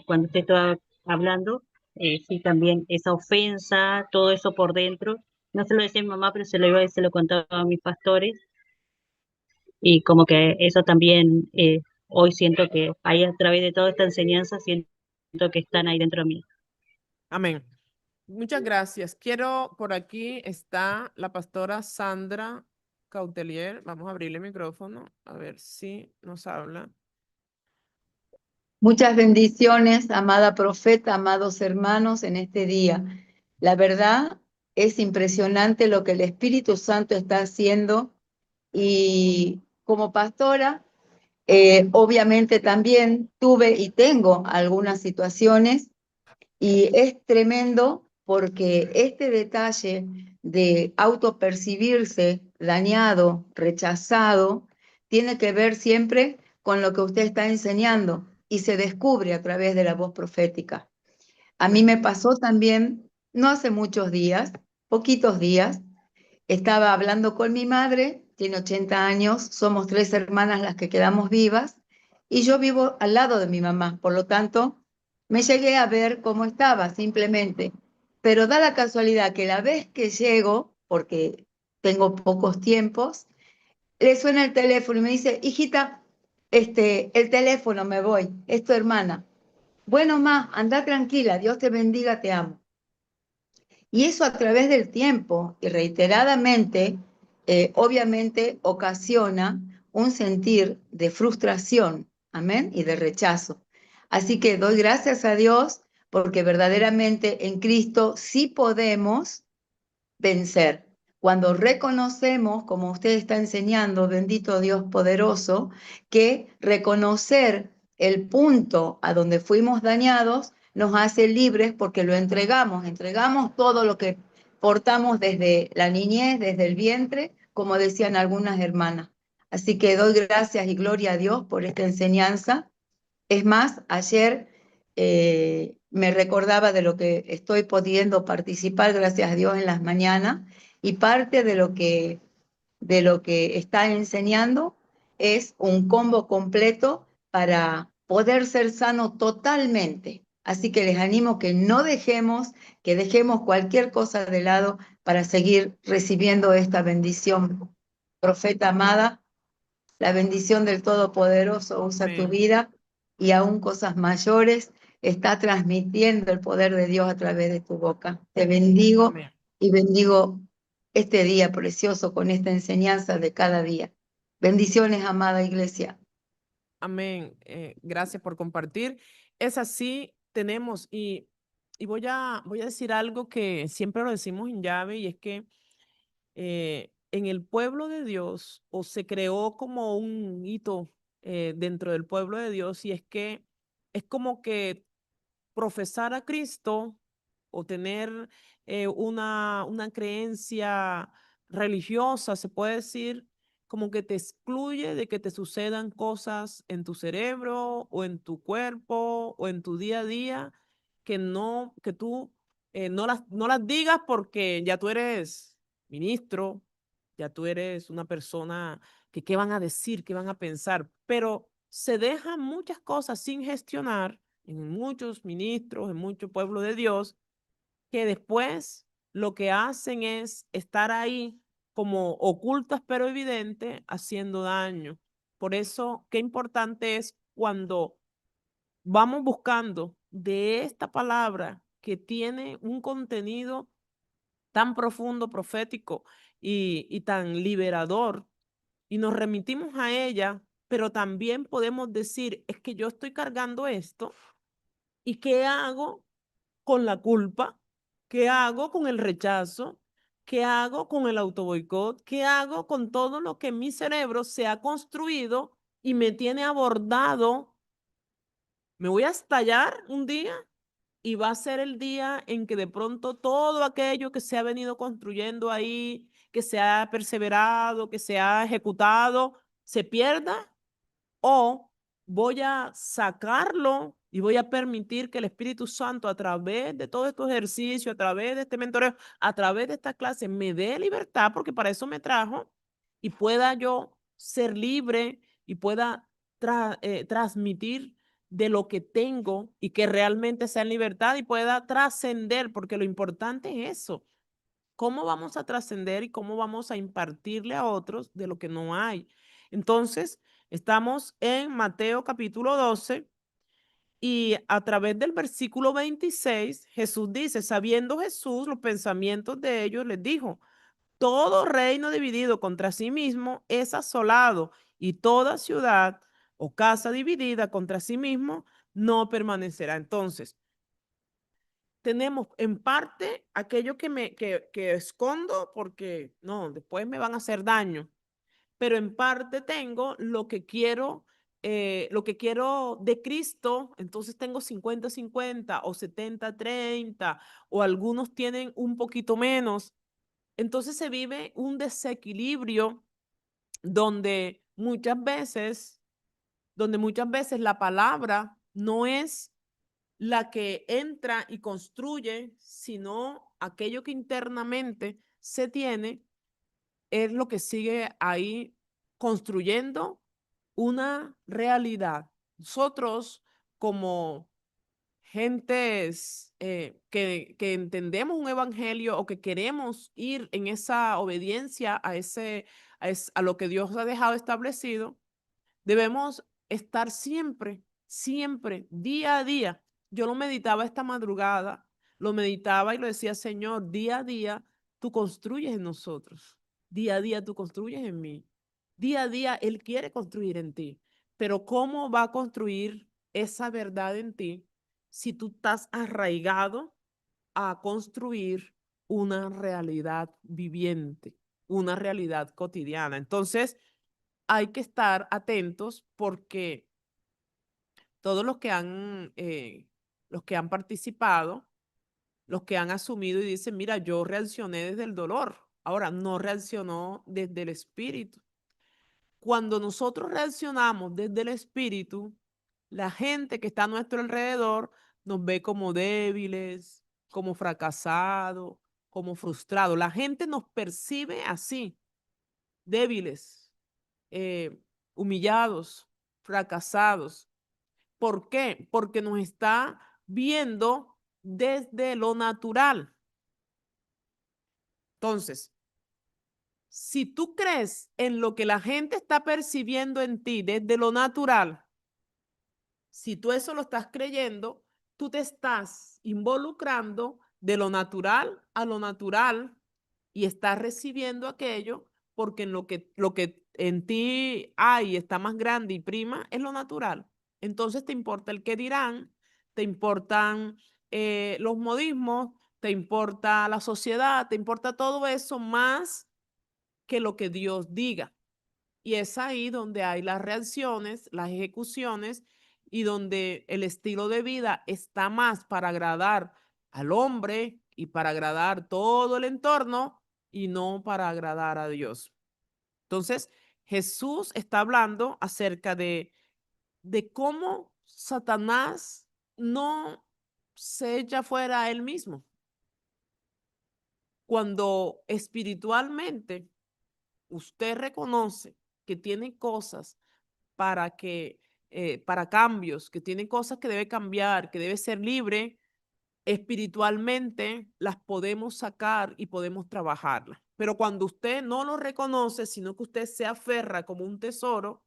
cuando usted estaba hablando, sí, también esa ofensa, todo eso por dentro, no se lo decía a mi mamá, pero se lo iba y se lo contaba a mis pastores, y como que eso también, hoy siento que ahí a través de toda esta enseñanza, siento que están ahí dentro de mí. Amén. Muchas gracias. Quiero, por aquí está la pastora Sandra Cautelier. Vamos a abrirle el micrófono a ver si nos habla. Muchas bendiciones, amada profeta, amados hermanos, en este día. La verdad es impresionante lo que el Espíritu Santo está haciendo y como pastora, obviamente también tuve y tengo algunas situaciones y es tremendo porque este detalle de autopercibirse dañado, rechazado, tiene que ver siempre con lo que usted está enseñando y se descubre a través de la voz profética. A mí Amén. me pasó también, no hace muchos días, poquitos días, estaba hablando con mi madre, tiene 80 años, somos 3 hermanas las que quedamos vivas, y yo vivo al lado de mi mamá, por lo tanto, me llegué a ver cómo estaba, simplemente. Pero da la casualidad que la vez que llego, porque tengo pocos tiempos, le suena el teléfono y me dice, hijita, el teléfono, me voy, es tu hermana. Bueno, ma, anda tranquila, Dios te bendiga, te amo. Y eso a través del tiempo y reiteradamente, obviamente ocasiona un sentir de frustración, amén, y de rechazo. Así que doy gracias a Dios porque verdaderamente en Cristo sí podemos vencer. Cuando reconocemos, como usted está enseñando, bendito Dios poderoso, que reconocer el punto a donde fuimos dañados nos hace libres porque lo entregamos todo lo que portamos desde la niñez, desde el vientre, como decían algunas hermanas. Así que doy gracias y gloria a Dios por esta enseñanza. Es más, ayer me recordaba de lo que estoy pudiendo participar, gracias a Dios, en las mañanas, y parte de lo que está enseñando es un combo completo para poder ser sano totalmente. Así que les animo que dejemos cualquier cosa de lado para seguir recibiendo esta bendición. Profeta amada, la bendición del Todopoderoso usa tu Amén. vida y aún cosas mayores está transmitiendo el poder de Dios a través de tu boca. Te bendigo Amén. y bendigo este día precioso con esta enseñanza de cada día. Bendiciones, amada iglesia. Amén. Gracias por compartir. Es así, tenemos, y voy a decir algo que siempre lo decimos en llave, y es que en el pueblo de Dios, o se creó como un hito dentro del pueblo de Dios, y es que es como que profesar a Cristo o tener una creencia religiosa, se puede decir, como que te excluye de que te sucedan cosas en tu cerebro o en tu cuerpo o en tu día a día que tú no las digas porque ya tú eres ministro, ya tú eres una persona que qué van a decir, qué van a pensar, pero se dejan muchas cosas sin gestionar en muchos ministros, en mucho pueblo de Dios, que después lo que hacen es estar ahí como ocultas pero evidentes, haciendo daño. Por eso, qué importante es cuando vamos buscando de esta palabra que tiene un contenido tan profundo, profético y tan liberador, y nos remitimos a ella, pero también podemos decir, es que yo estoy cargando esto, ¿y qué hago con la culpa? ¿Qué hago con el rechazo? ¿Qué hago con el autoboicot? ¿Qué hago con todo lo que mi cerebro se ha construido y me tiene abordado? Me voy a estallar un día y va a ser el día en que de pronto todo aquello que se ha venido construyendo ahí, que se ha perseverado, que se ha ejecutado, se pierda, o voy a sacarlo Y voy a permitir que el Espíritu Santo, a través de todo este ejercicio, a través de este mentoreo, a través de esta clase, me dé libertad, porque para eso me trajo, y pueda yo ser libre y pueda transmitir de lo que tengo y que realmente sea en libertad y pueda trascender, porque lo importante es eso. ¿Cómo vamos a trascender y cómo vamos a impartirle a otros de lo que no hay? Entonces, estamos en Mateo capítulo 12 y a través del versículo 26, Jesús dice, sabiendo Jesús los pensamientos de ellos, les dijo, todo reino dividido contra sí mismo es asolado y toda ciudad o casa dividida contra sí mismo no permanecerá. Entonces, tenemos en parte aquello que escondo porque no, después me van a hacer daño, pero en parte tengo lo que quiero de Cristo, entonces tengo 50-50 o 70-30 o algunos tienen un poquito menos. Entonces se vive un desequilibrio donde donde muchas veces la palabra no es la que entra y construye, sino aquello que internamente se tiene es lo que sigue ahí construyendo una realidad. Nosotros como gentes que entendemos un evangelio o que queremos ir en esa obediencia a lo que Dios ha dejado establecido, debemos estar siempre, siempre, día a día. Yo lo meditaba esta madrugada, lo meditaba y lo decía, Señor, día a día tú construyes en nosotros, día a día tú construyes en mí, día a día Él quiere construir en ti, pero ¿cómo va a construir esa verdad en ti si tú estás arraigado a construir una realidad viviente, una realidad cotidiana? Entonces, hay que estar atentos porque todos los que han participado, los que han asumido y dicen, mira, yo reaccioné desde el dolor, ahora no reaccionó desde el espíritu. Cuando nosotros reaccionamos desde el espíritu, la gente que está a nuestro alrededor nos ve como débiles, como fracasados, como frustrados. La gente nos percibe así, débiles, humillados, fracasados. ¿Por qué? Porque nos está viendo desde lo natural. Entonces, si tú crees en lo que la gente está percibiendo en ti desde lo natural, si tú eso lo estás creyendo, tú te estás involucrando de lo natural a lo natural y estás recibiendo aquello porque en lo que en ti hay está más grande y prima es lo natural. Entonces te importa el qué dirán, te importan los modismos, te importa la sociedad, te importa todo eso más que lo que Dios diga. Y es ahí donde hay las reacciones, las ejecuciones y donde el estilo de vida está más para agradar al hombre y para agradar todo el entorno y no para agradar a Dios. Entonces, Jesús está hablando acerca de cómo Satanás no se echa fuera a él mismo. Cuando espiritualmente usted reconoce que tiene cosas para cambios, que tiene cosas que debe cambiar, que debe ser libre, espiritualmente las podemos sacar y podemos trabajarlas. Pero cuando usted no lo reconoce, sino que usted se aferra como un tesoro,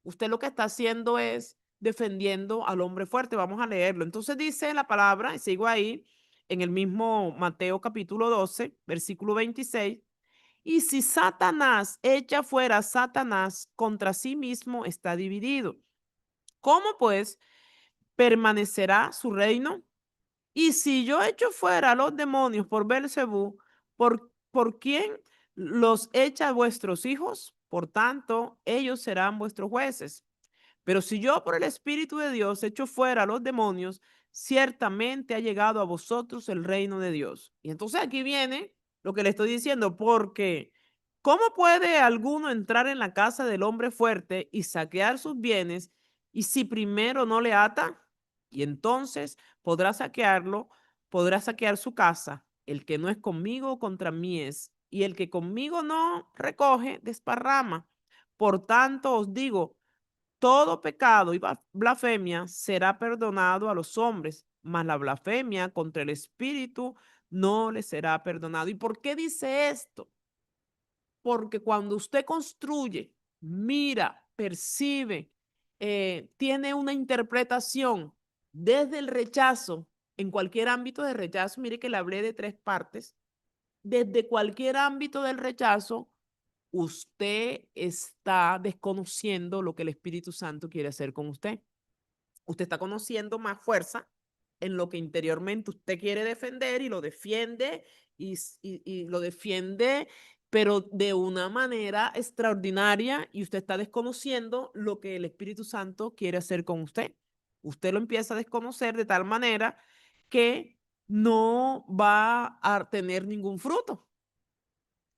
usted lo que está haciendo es defendiendo al hombre fuerte. Vamos a leerlo. Entonces dice la palabra, y sigo ahí, en el mismo Mateo capítulo 12, versículo 26. Y si Satanás echa fuera a Satanás, contra sí mismo está dividido. ¿Cómo pues permanecerá su reino? Y si yo echo fuera a los demonios por Belcebú, ¿por quién los echa vuestros hijos? Por tanto, ellos serán vuestros jueces. Pero si yo por el Espíritu de Dios echo fuera a los demonios, ciertamente ha llegado a vosotros el reino de Dios. Y entonces aquí viene lo que le estoy diciendo, porque ¿cómo puede alguno entrar en la casa del hombre fuerte y saquear sus bienes y si primero no le ata? y entonces podrá saquearlo, podrá saquear su casa. El que no es conmigo, contra mí es, y el que conmigo no recoge, desparrama. Por tanto os digo, todo pecado y blasfemia será perdonado a los hombres, mas la blasfemia contra el Espíritu no le será perdonado. ¿Y por qué dice esto? Porque cuando usted construye, mira, percibe, tiene una interpretación desde el rechazo, en cualquier ámbito de rechazo, mire que le hablé de 3 partes, desde cualquier ámbito del rechazo, usted está desconociendo lo que el Espíritu Santo quiere hacer con usted. Usted está conociendo más fuerza en lo que interiormente usted quiere defender y lo defiende y lo defiende, pero de una manera extraordinaria, y usted está desconociendo lo que el Espíritu Santo quiere hacer con usted. Usted lo empieza a desconocer de tal manera que no va a tener ningún fruto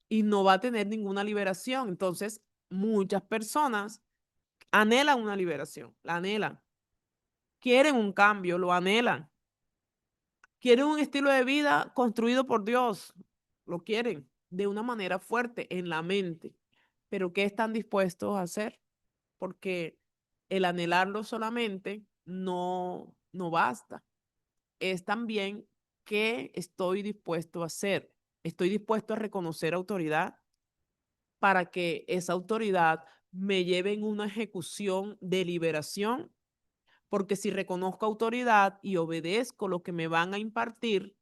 y no va a tener ninguna liberación. Entonces, muchas personas anhelan una liberación, la anhelan, quieren un cambio, lo anhelan, quieren un estilo de vida construido por Dios, lo quieren de una manera fuerte en la mente, pero ¿qué están dispuestos a hacer? Porque el anhelarlo solamente no basta. Es también qué estoy dispuesto a hacer. Estoy dispuesto a reconocer autoridad para que esa autoridad me lleve en una ejecución de liberación, porque si reconozco autoridad y obedezco lo que me van a impartir,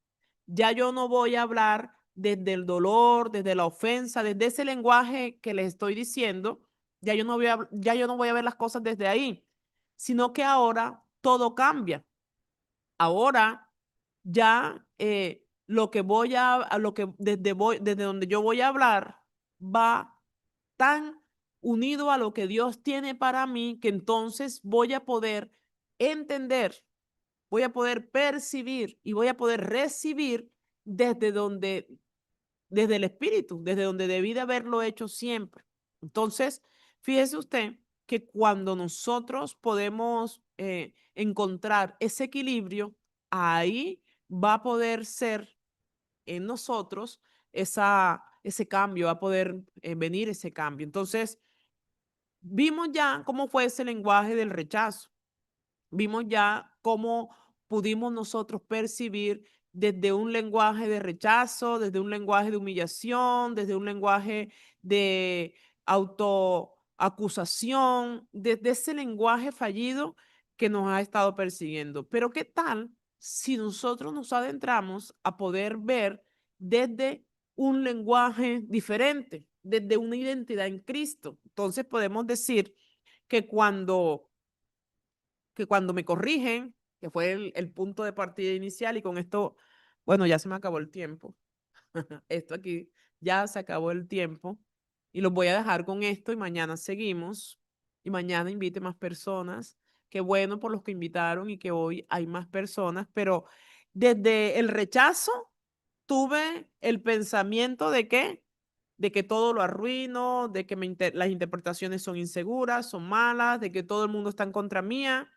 ya yo no voy a hablar desde el dolor, desde la ofensa, desde ese lenguaje que les estoy diciendo, ya yo no voy a ver las cosas desde ahí, sino que ahora todo cambia. Ahora ya lo que voy a lo que desde donde yo voy a hablar va tan unido a lo que Dios tiene para mí, que entonces voy a poder entender, voy a poder percibir y voy a poder recibir desde el Espíritu, desde donde debí de haberlo hecho siempre. Entonces, fíjese usted que cuando nosotros podemos encontrar ese equilibrio, ahí va a poder ser en nosotros ese cambio, va a poder venir ese cambio. Entonces, vimos ya cómo fue ese lenguaje del rechazo. Vimos ya cómo pudimos nosotros percibir desde un lenguaje de rechazo, desde un lenguaje de humillación, desde un lenguaje de autoacusación, desde ese lenguaje fallido que nos ha estado persiguiendo. Pero ¿qué tal si nosotros nos adentramos a poder ver desde un lenguaje diferente, desde una identidad en Cristo? Entonces podemos decir que cuando me corrigen, que fue el punto de partida inicial, y con esto, bueno, ya se me acabó el tiempo. Esto aquí ya se acabó el tiempo y los voy a dejar con esto y mañana seguimos y mañana invite más personas. Qué bueno por los que invitaron y que hoy hay más personas, pero desde el rechazo tuve el pensamiento de que todo lo arruino, de que las interpretaciones son inseguras, son malas, de que todo el mundo está en contra mía.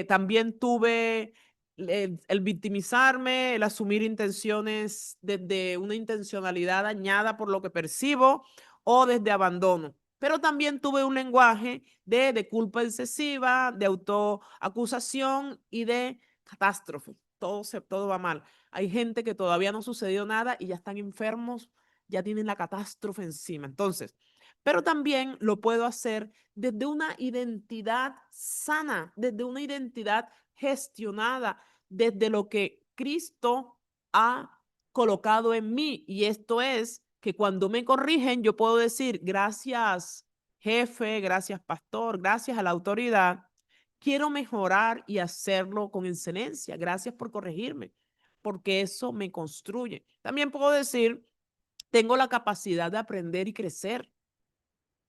También tuve el victimizarme, el asumir intenciones desde una intencionalidad dañada por lo que percibo o desde abandono. Pero también tuve un lenguaje de culpa excesiva, de autoacusación y de catástrofe. Todo va mal. Hay gente que todavía no sucedió nada y ya están enfermos, ya tienen la catástrofe encima. Entonces, pero también lo puedo hacer desde una identidad sana, desde una identidad gestionada, desde lo que Cristo ha colocado en mí. Y esto es que cuando me corrigen, yo puedo decir, gracias jefe, gracias pastor, gracias a la autoridad, quiero mejorar y hacerlo con excelencia. Gracias por corregirme, porque eso me construye. También puedo decir, tengo la capacidad de aprender y crecer.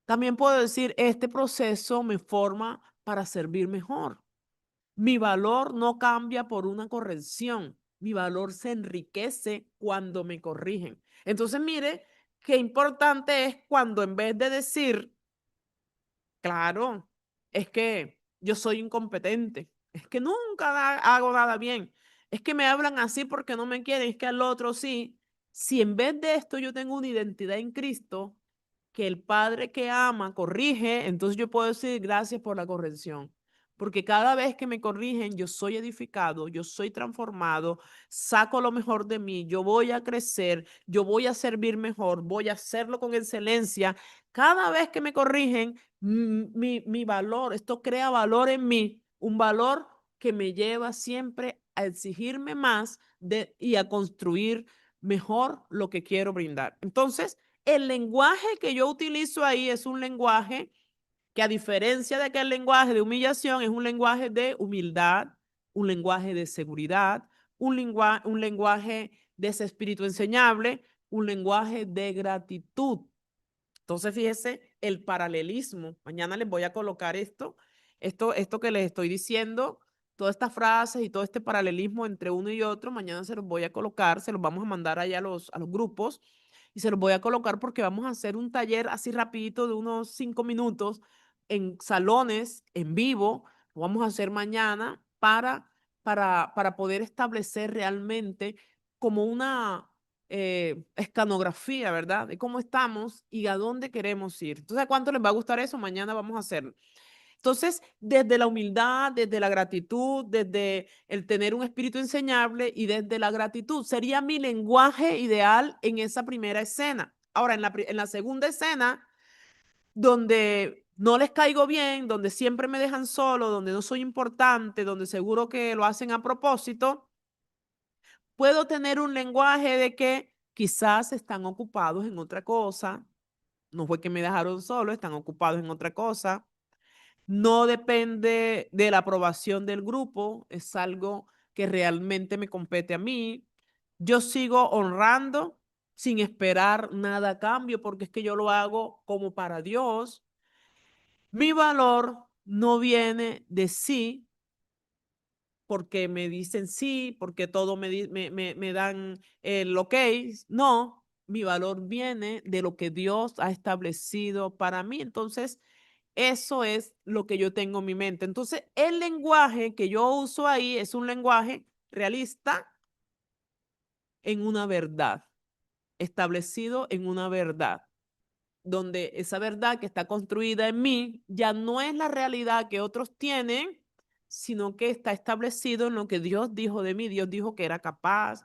También puedo decir, este proceso me forma para servir mejor. Mi valor no cambia por una corrección. Mi valor se enriquece cuando me corrigen. Entonces, mire, qué importante es cuando en vez de decir, claro, es que yo soy incompetente, Es que nunca hago nada bien. Es que me hablan así porque no me quieren, es que al otro sí. Si en vez de esto yo tengo una identidad en Cristo, que el Padre que ama corrige, entonces yo puedo decir gracias por la corrección. Porque cada vez que me corrigen, yo soy edificado, yo soy transformado, saco lo mejor de mí, yo voy a crecer, yo voy a servir mejor, voy a hacerlo con excelencia. Cada vez que me corrigen, mi valor, esto crea valor en mí, un valor que me lleva siempre a exigirme más y a construir mejor lo que quiero brindar. Entonces, el lenguaje que yo utilizo ahí es un lenguaje que, a diferencia de aquel lenguaje de humillación, es un lenguaje de humildad, un lenguaje de seguridad, un lenguaje de ese espíritu enseñable, un lenguaje de gratitud. Entonces, fíjese el paralelismo. Mañana les voy a colocar esto que les estoy diciendo, todas estas frases y todo este paralelismo entre uno y otro. Mañana se los voy a colocar, se los vamos a mandar allá a los grupos y se los voy a colocar porque vamos a hacer un taller así rapidito de unos 5 minutos en salones, en vivo. Lo vamos a hacer mañana para poder establecer realmente como una escanografía, ¿verdad? De cómo estamos y a dónde queremos ir. Entonces, ¿a cuánto les va a gustar eso? Mañana vamos a hacerlo. Entonces, desde la humildad, desde la gratitud, desde el tener un espíritu enseñable y desde la gratitud, sería mi lenguaje ideal en esa primera escena. Ahora, en la segunda escena, donde no les caigo bien, donde siempre me dejan solo, donde no soy importante, donde seguro que lo hacen a propósito, puedo tener un lenguaje de que quizás están ocupados en otra cosa. No fue que me dejaron solo, están ocupados en otra cosa. No depende de la aprobación del grupo, es algo que realmente me compete a mí. Yo sigo honrando sin esperar nada a cambio, porque es que yo lo hago como para Dios. Mi valor no viene de sí, porque me dicen sí, porque todo me dan el ok. No, mi valor viene de lo que Dios ha establecido para mí. Entonces, eso es lo que yo tengo en mi mente. Entonces, el lenguaje que yo uso ahí es un lenguaje realista en una verdad, establecido en una verdad, donde esa verdad que está construida en mí ya no es la realidad que otros tienen, sino que está establecido en lo que Dios dijo de mí. Dios dijo que era capaz,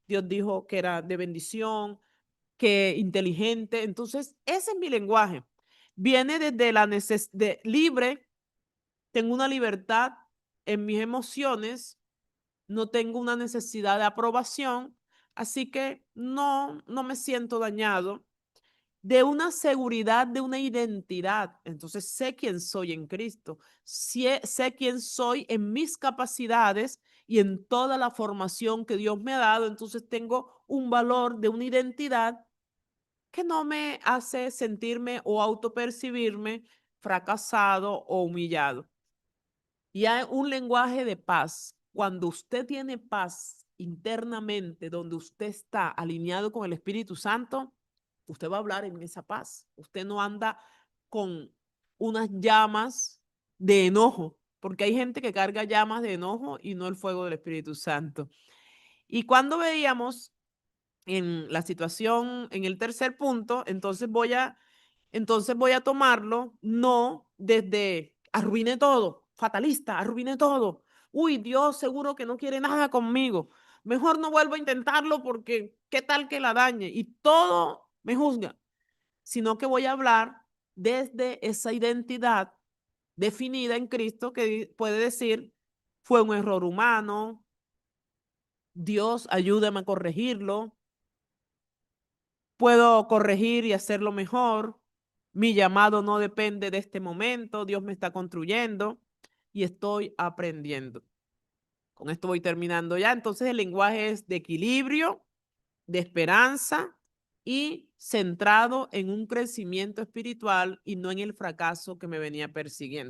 Dios dijo que era de bendición, que inteligente. Entonces, ese es mi lenguaje. Viene desde la necesidad libre, tengo una libertad en mis emociones, no tengo una necesidad de aprobación, así que no me siento dañado, de una seguridad, de una identidad. Entonces sé quién soy en Cristo, sé quién soy en mis capacidades y en toda la formación que Dios me ha dado. Entonces tengo un valor de una identidad que no me hace sentirme o autopercibirme fracasado o humillado. Y hay un lenguaje de paz. Cuando usted tiene paz internamente, donde usted está alineado con el Espíritu Santo, usted va a hablar en esa paz. Usted no anda con unas llamas de enojo, porque hay gente que carga llamas de enojo y no el fuego del Espíritu Santo. Y cuando veíamos en la situación, en el tercer punto, entonces voy a tomarlo no desde arruiné todo, fatalista, arruiné todo. Uy, Dios seguro que no quiere nada conmigo. Mejor no vuelvo a intentarlo porque qué tal que la dañe y todo me juzga. Sino que voy a hablar desde esa identidad definida en Cristo que puede decir, fue un error humano, Dios ayúdame a corregirlo, puedo corregir y hacerlo mejor. Mi llamado no depende de este momento. Dios me está construyendo y estoy aprendiendo. Con esto voy terminando ya. Entonces el lenguaje es de equilibrio, de esperanza y centrado en un crecimiento espiritual y no en el fracaso que me venía persiguiendo.